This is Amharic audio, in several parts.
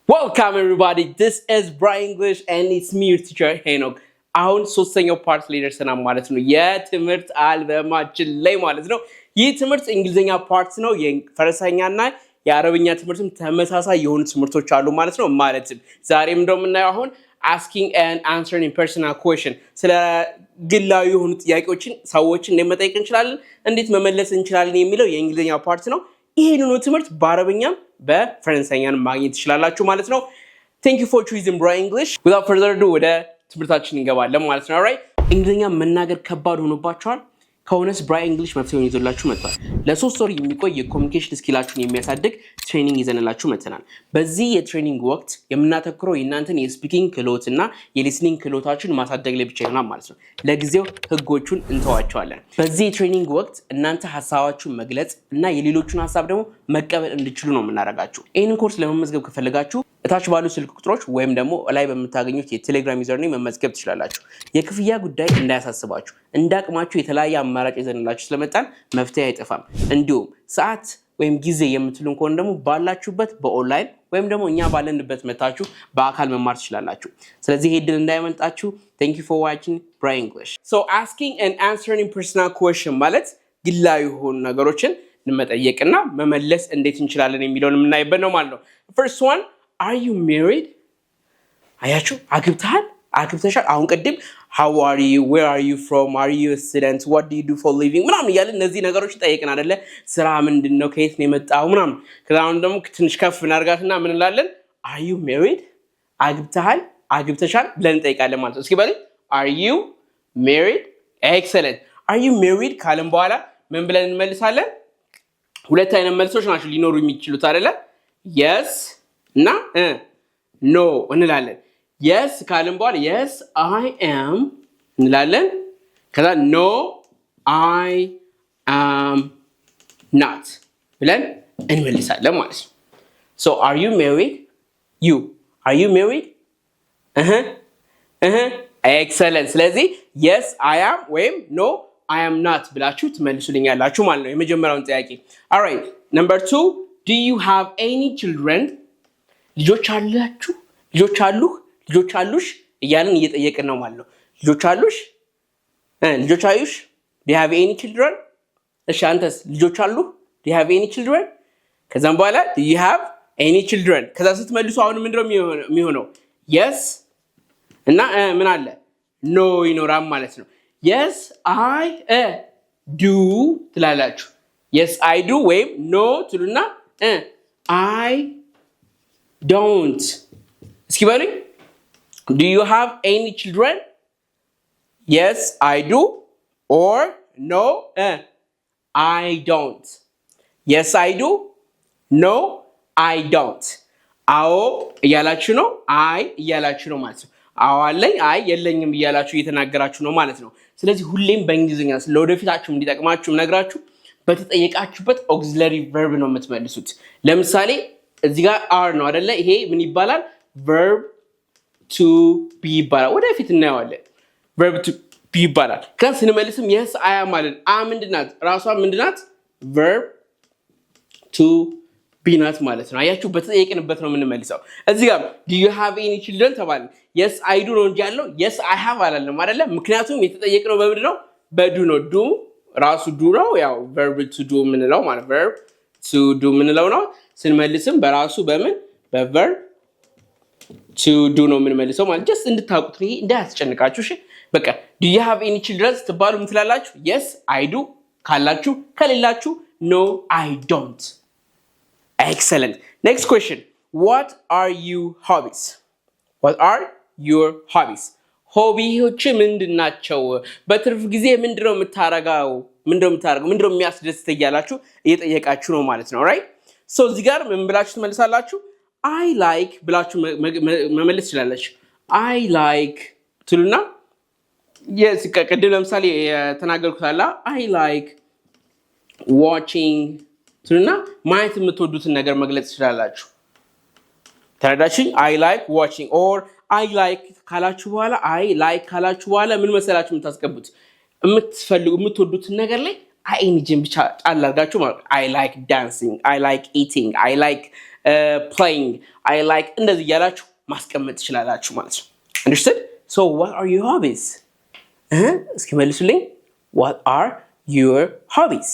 Welcome everybody. This is Brian English and it's me your teacher Henok. አሁን ሶስተኛው ፓርት ላይ ደርሰናል ማለት ነው። የትምህርት አልበማችን ላይ ማለት ነው። ይህ ትምህርት እንግሊዘኛ ፓርት ነው። የፈረንሳይኛና የአረብኛ ትምህርትም ተመሳሳይ የሆኑ ትምህርቶች አሉ ማለት ነው። ማለትም ዛሬም እንደምናየው አሁን asking and answering personal question ስለ ግላዊ የሆኑ ጥያቄዎችን ሰዎችን እንደመጠየቅ እንችላለን፣ እንዴት መመለስ እንችላለን የሚለው የእንግሊዘኛ ፓርት ነው። ይሄንን ትምህርት በአረብኛም በፈረንሳይኛም ማግኘት ትችላላችሁ ማለት ነው። Thank you for choosing Brian English. Without further ado ወደ ትምህርታችን እንገባለን ማለት ነው። ራይት እንግሊዘኛ መናገር ከባድ ሆኖባችኋል ከሆነስ ብራይን እንግሊሽ መፍትሄውን ይዞላችሁ መጥቷል። ለ3 ወር የሚቆይ የኮሙኒኬሽን ስኪላችሁን የሚያሳድግ ትሬኒንግ ይዘንላችሁ መጥተናል። በዚህ የትሬኒንግ ወቅት የምናተኩረው የእናንተን የስፒኪንግ ክህሎትና የሊስኒንግ ክህሎታችሁን ማሳደግ ላይ ብቻ ይሆናል ማለት ነው። ለጊዜው ህጎቹን እንተዋቸዋለን። በዚህ የትሬኒንግ ወቅት እናንተ ሐሳባችሁን መግለጽ እና የሌሎቹን ሐሳብ ደግሞ መቀበል እንድትችሉ ነው የምናደርጋችሁ። ይህንን ኮርስ ለመመዝገብ ከፈለጋችሁ እታች ባሉ ስልክ ቁጥሮች ወይም ደግሞ ላይ በምታገኙት የቴሌግራም ዩዘር ኔም መመዝገብ ትችላላችሁ። የክፍያ ጉዳይ እንዳያሳስባችሁ፣ እንዳቅማችሁ የተለያየ አማራጭ ይዘንላችሁ ስለመጣን መፍትሄ አይጠፋም። እንዲሁም ሰዓት ወይም ጊዜ የምትሉን ከሆነ ደግሞ ባላችሁበት በኦንላይን ወይም ደግሞ እኛ ባለንበት መታችሁ በአካል መማር ትችላላችሁ። ስለዚህ ይሄ ድል እንዳይመልጣችሁ። Thank you for watching Brian English. So asking and answering personal question ማለት ግላዊ የሆኑ ነገሮችን መጠየቅና መመለስ እንዴት እንችላለን የሚለውን የምናይበት ነው ማለት ነው። First one, are you married? አያችሁ አግብተሃል? አግብተሻል? አሁን ቅድም how are you? Where are you from? Are you a student? What do you do for living? ምናምን እያለ እነዚህ ነገሮች ጠይቀን አይደለ? ስራ ምንድነው? ከየት ነው የመጣው? ምናምን ከዛውን ደግሞ ትንሽ ከፍ እናርጋትና ምን እንላለን? Are you married? አግብተሃል? አግብተሻል ብለን እንጠይቃለን ማለት ነው። እስኪ በሉ are you married? Excellent. Are you married ካለን በኋላ ምን ብለን እንመልሳለን? ሁለት አይነት መልሶች ናቸው ሊኖሩ የሚችሉት አይደለ? yes እና no እንላለን። yes ካልን በኋላ yes I am እንላለን። ከዛ no I am not ብለን እንመልሳለን ማለት ነው። so are you married? are you married? excellent. ስለዚህ yes I am ወይም no I am not ብላችሁ ትመልሱልኛላችሁ ማለት ነው የመጀመሪያውን ጥያቄ። all right, number 2, do you have any children? ልጆች አላችሁ? ልጆች አሉህ? ልጆች አሉሽ እያልን እየጠየቅን ነው ማለት ነው። ልጆች አሉሽ? ልጆች አዩሽ? do you have any children? እሺ አንተስ ልጆች አሉህ? do you have any children? ከዛም በኋላ do you have any children? ከዛ ስትመልሱ አሁን ምንድነው የሚሆነው? yes እና ምን አለ? no ይኖራል ማለት ነው። yes I do ትላላችሁ። yes I do ወይም no ትሉና I don't እስኪ በሉኝ do you have any children? yes I do or no I don't. yes I do, no I don't. አዎ እያላችሁ ነው፣ አይ እያላችሁ ነው ማለት ነው። አዎ አለኝ፣ አይ የለኝም እያላችሁ እየተናገራችሁ ነው ማለት ነው። ስለዚህ ሁሌም በእንግሊዝኛ ለወደፊታችሁ እንዲጠቅማችሁ ነግራችሁ በተጠየቃችሁበት auxiliary verb ነው የምትመልሱት። ለምሳሌ እዚህ ጋር are ነው አይደለ? ይሄ ምን ይባላል? verb to be ይባላል። ወደፊት እናየዋለን። verb to be ይባላል። ከዛ ስንመልስም yes I am ማለት ምንድናት? ራሷ ምንድናት? verb to be ናት ማለት ነው። አያችሁ በተጠየቅንበት ነው የምንመልሰው። እዚህ ጋር do you have any children ተባለ። yes I do ነው እንጂ ያለው yes I have አላለም አይደለ? ምክንያቱም የተጠየቅነው በምንድን ነው? በዱ ነው። do ራሱ do ነው፣ ያው verb to do ምንለው ማለት verb to do ምንለው ነው። ስንመልስም በራሱ በምን በverb to do ነው የምንመልሰው ማለት just እንድታውቁት ነው። ይሄ እንዳያስጨንቃችሁ እሺ። በቃ do you have any children ትባሉ ምን ትላላችሁ? yes I do ካላችሁ፣ ከሌላችሁ no I don't. excellent. next question, what are your hobbies? what are your hobbies? ሆቢዎች ምንድናቸው? በትርፍ ጊዜ ምንድነው የምታረጋው? ምንድነው የሚያስደስትህ እያላችሁ እየጠየቃችሁ ነው ማለት ነው። right? so እዚህ ጋር ምን ብላችሁ ትመልሳላችሁ? I like ብላችሁ መመለስ ትችላላችሁ። I like ትሉና yes ቅድም ለምሳሌ የተናገርኩት አለ I like watching ትሉና ማየት የምትወዱትን ነገር መግለጽ ትችላላችሁ። ተረዳችሁኝ? I like watching or I like ካላችሁ በኋላ I like ካላችሁ በኋላ ምን መሰላችሁ የምታስገቡት? የምትፈልጉ የምትወዱትን ነገር ላይ አይንጂን ብቻ ጣል አድርጋችሁ ማለት I like dancing, I like eating, I like playing, I like እንደዚህ እያላችሁ ማስቀመጥ ትችላላችሁ ማለት ነው። Understood? So what are your hobbies? እስኪ መልሱልኝ. What are your hobbies?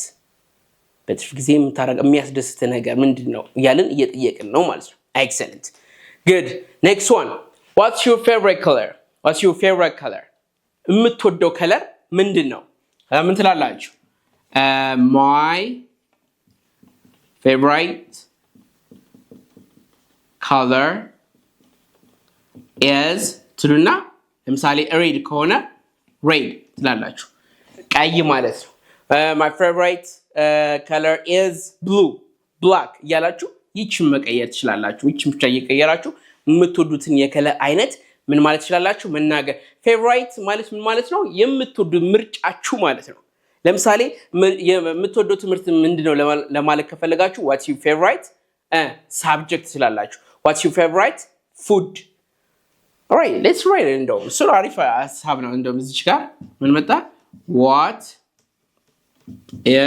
በትርፍ ጊዜ የሚያስደስት ነገር ምንድን ነው እያልን እየጠየቅን ነው ማለት ነው። Excellent. Good. Next one. What's your favorite color? What's your favorite color? የምትወደው ከለር ምንድን ነው? ምን ትላላችሁ? My favorite color is ትሉና ለምሳሌ red ከሆነ red ትላላችሁ። ቀይ ማለት ነው። My favorite color is blue, black እያላችሁ ይችን መቀየር ትችላላችሁ። ይችን ብቻ እየቀየራችሁ የምትወዱትን የከለር አይነት ምን ማለት ትችላላችሁ? መናገር። favorite ማለት ምን ማለት ነው? የምትወዱት ምርጫችሁ ማለት ነው። ለምሳሌ የምትወዱት ትምህርት ምንድነው ለማለት ከፈለጋችሁ what's your favorite subject ትላላችሁ። what's your favorite food? All right, let's write it እንደውም እሱ አሪፍ ሀሳብ ነው። እንደውም እዚች ጋር ምን መጣ? What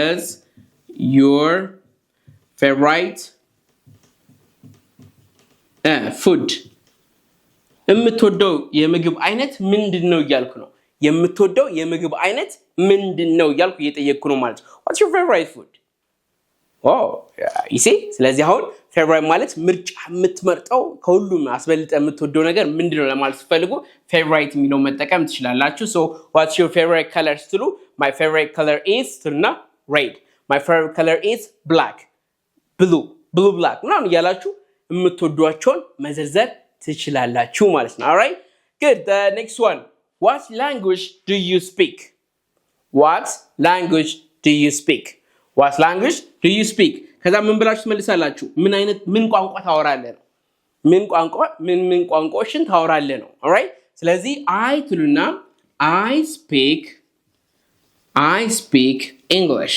is your favorite food? የምትወደው የምግብ አይነት ምንድነው እያልኩ ነው። የምትወደው የምግብ አይነት ምንድነው እያልኩ እየጠየቅኩ ነው ማለት ነው። What's your favorite food? Oh, you see? ስለዚህ አሁን favorite ማለት ምርጫ የምትመርጠው ከሁሉም አስበልጠ የምትወደው ነገር ምንድነው ለማለት ስትፈልጉ favorite የሚለው መጠቀም ትችላላችሁ። So, what's your favorite color ስትሉ my favorite color is ትሉና red. My favorite color is black. Blue, black. ምናምን እያላችሁ የምትወዷቸውን መዘርዘር ትችላላችሁ ማለት ነው። All right? Good. The next one. What language do you speak? What language do you speak? What language do you speak? ከዛ ምን ብላችሁ ትመልሳላችሁ? ምን ቋንቋ ታወራለህ ነው። ምን ቋንቋዎችን ታወራለህ ነው። All right? ስለዚህ I ትሉና I speak English.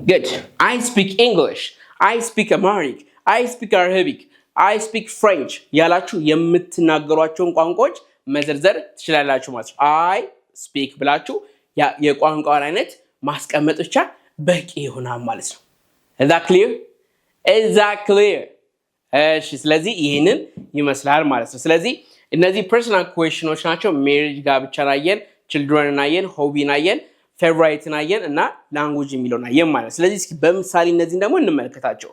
Good. I speak English. I speak Amharic. I speak Arabic. I speak French. ያላችሁ የምትናገሯቸውን ቋንቋዎች መዘርዘር ትችላላችሁ ማለት ነው። I speak ብላችሁ የቋንቋውን አይነት ማስቀመጥ ብቻ በቂ ይሆናል ማለት ነው። Is that clear? እሺ፣ ስለዚህ ይሄንን ይመስላል ማለት ነው። ስለዚህ እነዚህ ፐርሰናል ኩዌስችኖች ናቸው። ሜሪጅ ጋብቻን አየን፣ ችልድረንን አየን፣ ሆቢን አየን፣ ፌቨራይትን አየን እና ላንጉዌጅ የሚለውን አየን ማለት። ስለዚህ እስኪ በምሳሌ እነዚህን ደግሞ እንመልከታቸው።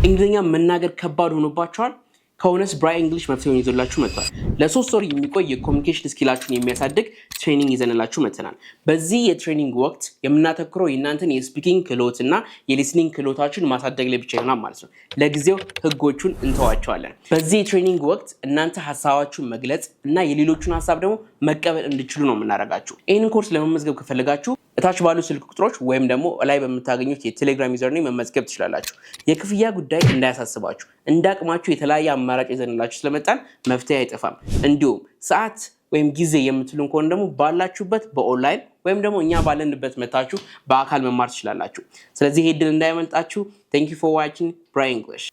እንግሊዝኛ መናገር ከባድ ሆኖባችኋል ከሆነስ ብራይ እንግሊሽ መፍትሄውን ይዞላችሁ መጥቷል። ለ3 ወር የሚቆይ የኮሙኒኬሽን ስኪላችሁን የሚያሳድግ ትሬኒንግ ይዘንላችሁ መጥተናል። በዚህ የትሬኒንግ ወቅት የምናተኩረው የእናንተን የስፒኪንግ ክህሎትና የሊስኒንግ ክህሎታችሁን ማሳደግ ላይ ብቻ ይሆናል ማለት ነው። ለጊዜው ህጎቹን እንተዋቸዋለን። በዚህ የትሬኒንግ ወቅት እናንተ ሐሳባችሁን መግለጽ እና የሌሎቹን ሐሳብ ደግሞ መቀበል እንድትችሉ ነው የምናደርጋችሁ። ይህንን ኮርስ ለመመዝገብ ከፈለጋችሁ እታች ባሉ ስልክ ቁጥሮች ወይም ደግሞ ላይ በምታገኙት የቴሌግራም ዩዘርኔም መመዝገብ ትችላላችሁ። የክፍያ ጉዳይ እንዳያሳስባችሁ፣ እንዳቅማችሁ የተለያየ አማራጭ ይዘንላችሁ ስለመጣን መፍትሄ አይጠፋም። እንዲሁም ሰዓት ወይም ጊዜ የምትሉን ከሆነ ደግሞ ባላችሁበት በኦንላይን ወይም ደግሞ እኛ ባለንበት መታችሁ በአካል መማር ትችላላችሁ። ስለዚህ ይሄ ድል እንዳይመልጣችሁ። Thank you for watching Braai English.